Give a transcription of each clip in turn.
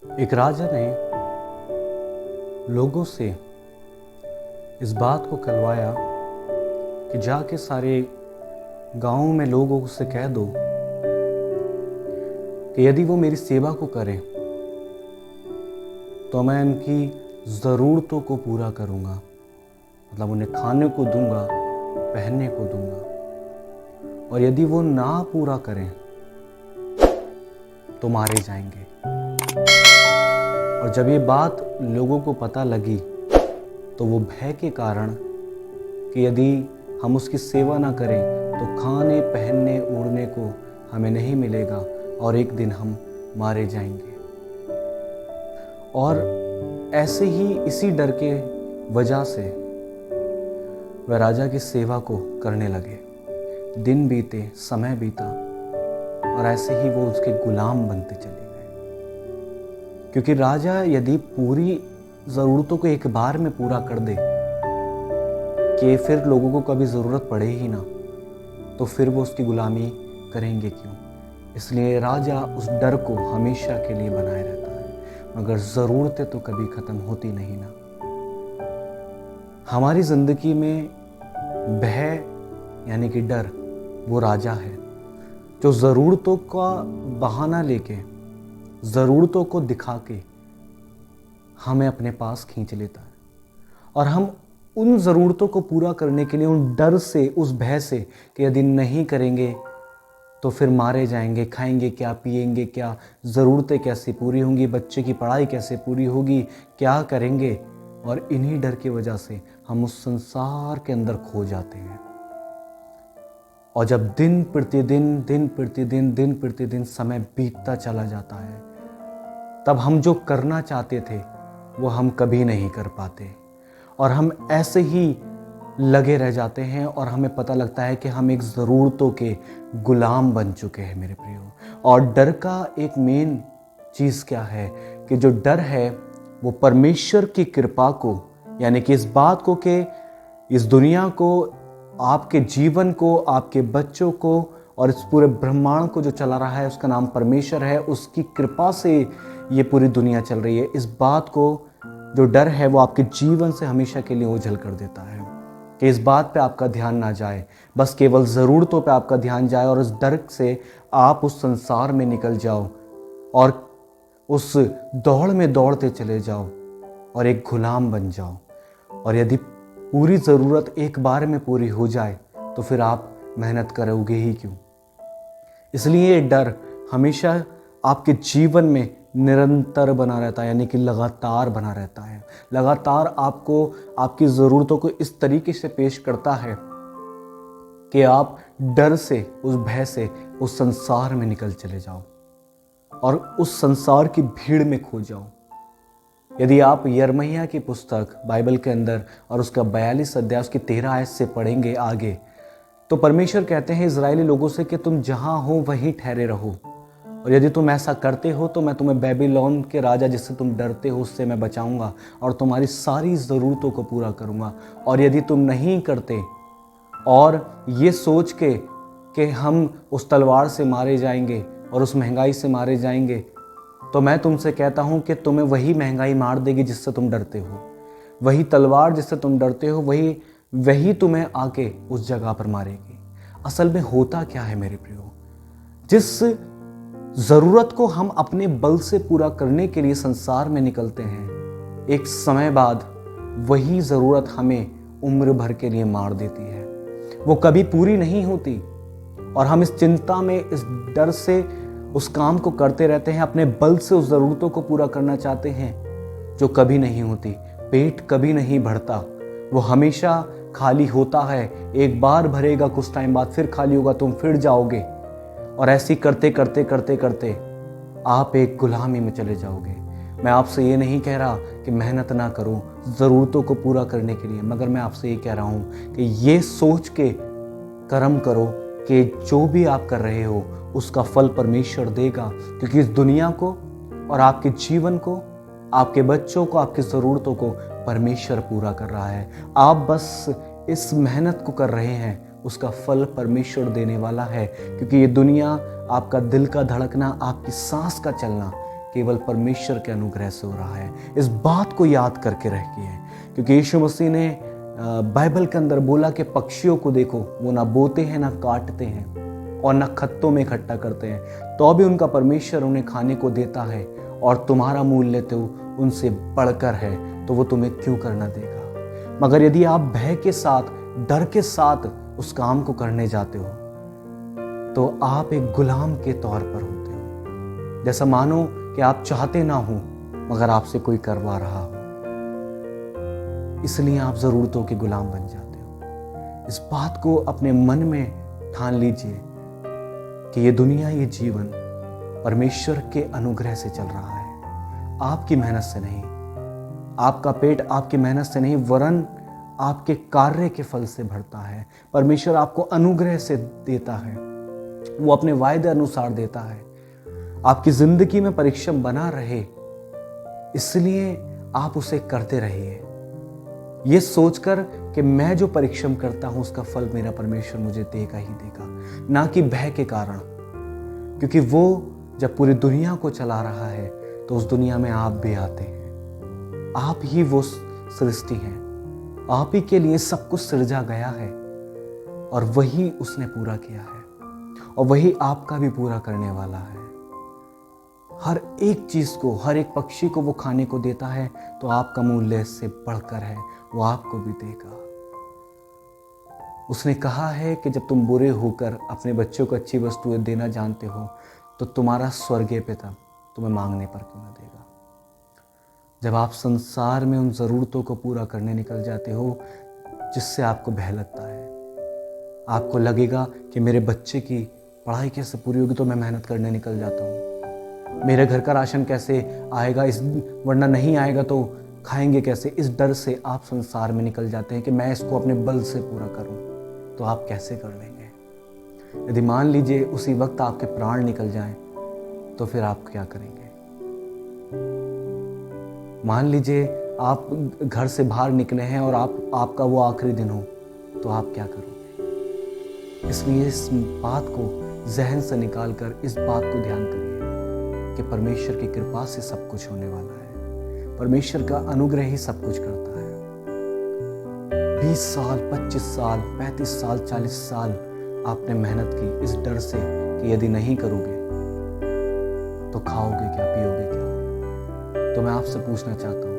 एक राजा ने लोगों से इस बात को कहलवाया कि जाके सारे गांव में लोगों से कह दो कि यदि वो मेरी सेवा को करें तो मैं उनकी ज़रूरतों को पूरा करूंगा। मतलब उन्हें खाने को दूंगा, पहनने को दूंगा, और यदि वो ना पूरा करें तो मारे जाएंगे। और जब ये बात लोगों को पता लगी तो वो भय के कारण कि यदि हम उसकी सेवा ना करें तो खाने, पहनने, ओढ़ने को हमें नहीं मिलेगा और एक दिन हम मारे जाएंगे। और ऐसे ही इसी डर के वजह से वह राजा की सेवा को करने लगे। दिन बीते, समय बीता, और ऐसे ही वो उसके गुलाम बनते चले गए। क्योंकि राजा यदि पूरी ज़रूरतों को एक बार में पूरा कर दे कि फिर लोगों को कभी ज़रूरत पड़े ही ना, तो फिर वो उसकी गुलामी करेंगे क्यों। इसलिए राजा उस डर को हमेशा के लिए बनाए रहता है, मगर ज़रूरतें तो कभी ख़त्म होती नहीं ना। हमारी ज़िंदगी में भय यानी कि डर वो राजा है जो ज़रूरतों का बहाना लेके, ज़रूरतों को दिखा के हमें अपने पास खींच लेता है। और हम उन ज़रूरतों को पूरा करने के लिए उन डर से, उस भय से कि यदि नहीं करेंगे तो फिर मारे जाएंगे, खाएंगे क्या, पिएंगे क्या, ज़रूरतें कैसे पूरी होंगी, बच्चे की पढ़ाई कैसे पूरी होगी, क्या करेंगे। और इन्हीं डर की वजह से हम उस संसार के अंदर खो जाते हैं। और जब दिन प्रतिदिन समय बीतता चला जाता है, तब हम जो करना चाहते थे वो हम कभी नहीं कर पाते, और हम ऐसे ही लगे रह जाते हैं और हमें पता लगता है कि हम एक ज़रूरतों के गुलाम बन चुके हैं मेरे प्रियो। और डर का एक मेन चीज़ क्या है कि जो डर है वो परमेश्वर की कृपा को, यानी कि इस बात को कि इस दुनिया को, आपके जीवन को, आपके बच्चों को और इस पूरे ब्रह्मांड को जो चला रहा है उसका नाम परमेश्वर है, उसकी कृपा से ये पूरी दुनिया चल रही है। इस बात को, जो डर है वो आपके जीवन से हमेशा के लिए ओझल कर देता है कि इस बात पे आपका ध्यान ना जाए, बस केवल ज़रूरतों पे आपका ध्यान जाए, और इस डर से आप उस संसार में निकल जाओ और उस दौड़ में दौड़ते चले जाओ और एक गुलाम बन जाओ। और यदि पूरी ज़रूरत एक बार में पूरी हो जाए तो फिर आप मेहनत करोगे ही क्यों। इसलिए ये डर हमेशा आपके जीवन में निरंतर बना रहता है, यानी कि लगातार बना रहता है। लगातार आपको आपकी ज़रूरतों को इस तरीके से पेश करता है कि आप डर से, उस भय से उस संसार में निकल चले जाओ और उस संसार की भीड़ में खो जाओ। यदि आप यिर्मयाह की पुस्तक बाइबल के अंदर और उसका 42 अध्याय उसकी 13 आयत से पढ़ेंगे आगे, तो परमेश्वर कहते हैं इजरायली लोगों से कि तुम जहां हो वहीं ठहरे रहो, और यदि तुम ऐसा करते हो तो मैं तुम्हें बेबीलोन के राजा जिससे तुम डरते हो उससे मैं बचाऊंगा और तुम्हारी सारी ज़रूरतों को पूरा करूंगा। और यदि तुम नहीं करते और ये सोच के कि हम उस तलवार से मारे जाएंगे और उस महंगाई से मारे जाएंगे, तो मैं तुमसे कहता हूं कि तुम्हें वही महंगाई मार देगी जिससे तुम डरते हो, वही तलवार जिससे तुम डरते हो, वही तुम्हें आके उस जगह पर मारेगी। असल में होता क्या है मेरे प्रियो, जिस ज़रूरत को हम अपने बल से पूरा करने के लिए संसार में निकलते हैं, एक समय बाद वही ज़रूरत हमें उम्र भर के लिए मार देती है। वो कभी पूरी नहीं होती और हम इस चिंता में, इस डर से उस काम को करते रहते हैं, अपने बल से उस ज़रूरतों को पूरा करना चाहते हैं जो कभी नहीं होती। पेट कभी नहीं भरता, वो हमेशा खाली होता है। एक बार भरेगा, कुछ टाइम बाद फिर खाली होगा, तुम फिर जाओगे, और ऐसे करते करते करते करते आप एक गुलामी में चले जाओगे। मैं आपसे ये नहीं कह रहा कि मेहनत ना करो ज़रूरतों को पूरा करने के लिए, मगर मैं आपसे ये कह रहा हूँ कि ये सोच के कर्म करो कि जो भी आप कर रहे हो उसका फल परमेश्वर देगा, क्योंकि इस दुनिया को और आपके जीवन को, आपके बच्चों को, आपकी ज़रूरतों को परमेश्वर पूरा कर रहा है। आप बस इस मेहनत को कर रहे हैं, उसका फल परमेश्वर देने वाला है। क्योंकि ये दुनिया, आपका दिल का धड़कना, आपकी सांस का चलना केवल परमेश्वर के अनुग्रह से हो रहा है। इस बात को याद करके रखिए, क्योंकि यीशु मसीह ने बाइबल के अंदर बोला कि पक्षियों को देखो, वो ना बोते हैं, ना काटते हैं और ना खत्तों में इकट्ठा करते हैं, तो भी उनका परमेश्वर उन्हें खाने को देता है, और तुम्हारा मूल्य तो उनसे बढ़कर है, तो वो तुम्हें क्यों करना देगा। मगर यदि आप भय के साथ, डर के साथ उस काम को करने जाते हो, तो आप एक गुलाम के तौर पर होते हो। जैसा मानो कि आप चाहते ना हो मगर आपसे कोई करवा रहा हो, इसलिए आप जरूरतों के गुलाम बन जाते हो। इस बात को अपने मन में ठान लीजिए कि ये दुनिया, ये जीवन परमेश्वर के अनुग्रह से चल रहा है, आपकी मेहनत से नहीं। आपका पेट आपकी मेहनत से नहीं, वरन आपके कार्य के फल से भरता है। परमेश्वर आपको अनुग्रह से देता है, वो अपने वायदे अनुसार देता है। आपकी जिंदगी में परिश्रम बना रहे, इसलिए आप उसे करते रहिए, ये सोचकर कि मैं जो परिश्रम करता हूं उसका फल मेरा परमेश्वर मुझे देगा ही देगा, ना कि भय के कारण। क्योंकि वो जब पूरी दुनिया को चला रहा है तो उस दुनिया में आप भी आते हैं। आप ही वो सृष्टि हैं, आप ही के लिए सब कुछ सृजा गया है, और वही उसने पूरा किया है, और वही आपका भी पूरा करने वाला है। हर एक चीज को, हर एक पक्षी को वो खाने को देता है, तो आपका मूल्य इससे बढ़कर है, वो आपको भी देगा। उसने कहा है कि जब तुम बुरे होकर अपने बच्चों को अच्छी वस्तुएं देना जानते हो, तो तुम्हारा स्वर्गीय पिता तुम्हें मांगने पर क्यों न देगा। जब आप संसार में उन ज़रूरतों को पूरा करने निकल जाते हो जिससे आपको भय लगता है, आपको लगेगा कि मेरे बच्चे की पढ़ाई कैसे पूरी होगी, तो मैं मेहनत करने निकल जाता हूँ। मेरे घर का राशन कैसे आएगा, वरना नहीं आएगा तो खाएंगे कैसे। इस डर से आप संसार में निकल जाते हैं कि मैं इसको अपने बल से पूरा करूँ, तो आप कैसे कर लेंगे। यदि मान लीजिए उसी वक्त आपके प्राण निकल जाएं, तो फिर आप क्या करेंगे। मान लीजिए आप घर से बाहर निकले हैं और आपका वो आखिरी दिन हो, तो आप क्या करोगे। इसलिए इस बात को जहन से निकालकर इस बात को ध्यान करिए कि परमेश्वर की कृपा से सब कुछ होने वाला है। परमेश्वर का अनुग्रह ही सब कुछ करता है। 20 साल, 25 साल, 35 साल, 40 साल आपने मेहनत की इस डर से कि यदि नहीं करोगे तो खाओगे क्या, पियोगे क्या। तो मैं आपसे पूछना चाहता हूँ,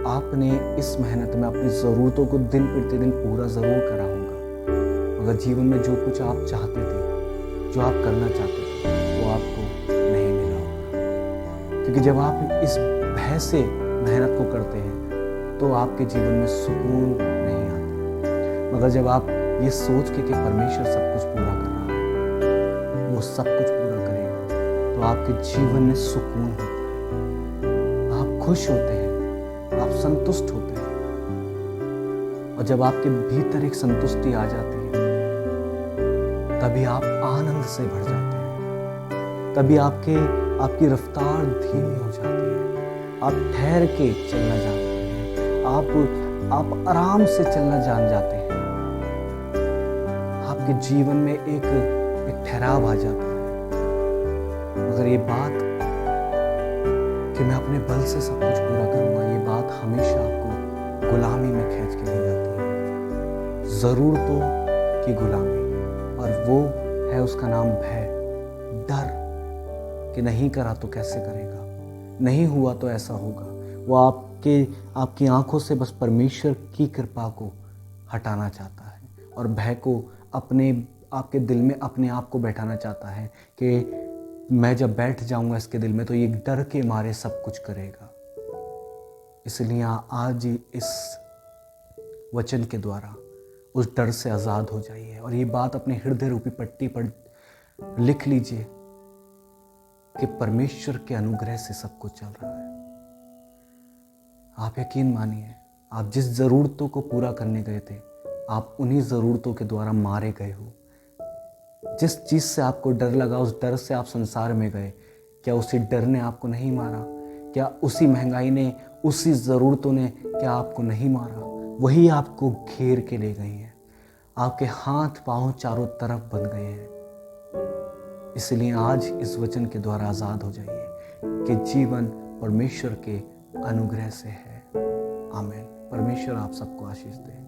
आपने इस मेहनत में अपनी ज़रूरतों को दिन प्रतिदिन पूरा ज़रूर करा होगा, मगर जीवन में जो कुछ आप चाहते थे, जो आप करना चाहते थे, वो आपको नहीं मिला होगा। क्योंकि जब आप इस भय से मेहनत को करते हैं तो आपके जीवन में सुकून नहीं आता। मगर जब आप ये सोच के कि परमेश्वर सब कुछ पूरा कर रहा है, वो सब कुछ पूरा करेगा, तो आपके जीवन में सुकून होता है, आप खुश होते हैं, आप संतुष्ट होते हैं। और जब आपके भीतर एक संतुष्टि आ जाती है, तभी आप आनंद से भर जाते हैं, तभी आपकी रफ्तार धीमी हो जाती है, आप ठहर के चलना जानते हैं, आप आराम से चलना जान जाते हैं। आपके जीवन में एक ठहराव आ जाता है। मगर ये बात कि मैं अपने बल से सब कुछ पूरा करूंगा, ये बात हमेशा आपको गुलामी में खींच के ले जाती है, ज़रूरतों की गुलामी। और वो है, उसका नाम भय, डर कि नहीं करा तो कैसे करेगा, नहीं हुआ तो ऐसा होगा। वो आपकी आंखों से बस परमेश्वर की कृपा को हटाना चाहता है, और भय को आपके दिल में अपने आप को बैठाना चाहता है कि मैं जब बैठ जाऊंगा इसके दिल में, तो ये डर के मारे सब कुछ करेगा। इसलिए आज ही इस वचन के द्वारा उस डर से आज़ाद हो जाइए, और ये बात अपने हृदय रूपी पट्टी पर लिख लीजिए कि परमेश्वर के अनुग्रह से सब कुछ चल रहा है। आप यकीन मानिए, आप जिस ज़रूरतों को पूरा करने गए थे, आप उन्हीं ज़रूरतों के द्वारा मारे गए हो। जिस चीज़ से आपको डर लगा, उस डर से आप संसार में गए, क्या उसी डर ने आपको नहीं मारा? क्या उसी महंगाई ने, उसी ज़रूरतों ने क्या आपको नहीं मारा? वही आपको घेर के ले गई हैं, आपके हाथ पांव चारों तरफ बंध गए हैं। इसलिए आज इस वचन के द्वारा आज़ाद हो जाइए। कि जीवन परमेश्वर के अनुग्रह से है। आमीन। परमेश्वर आप सबको आशीष दे।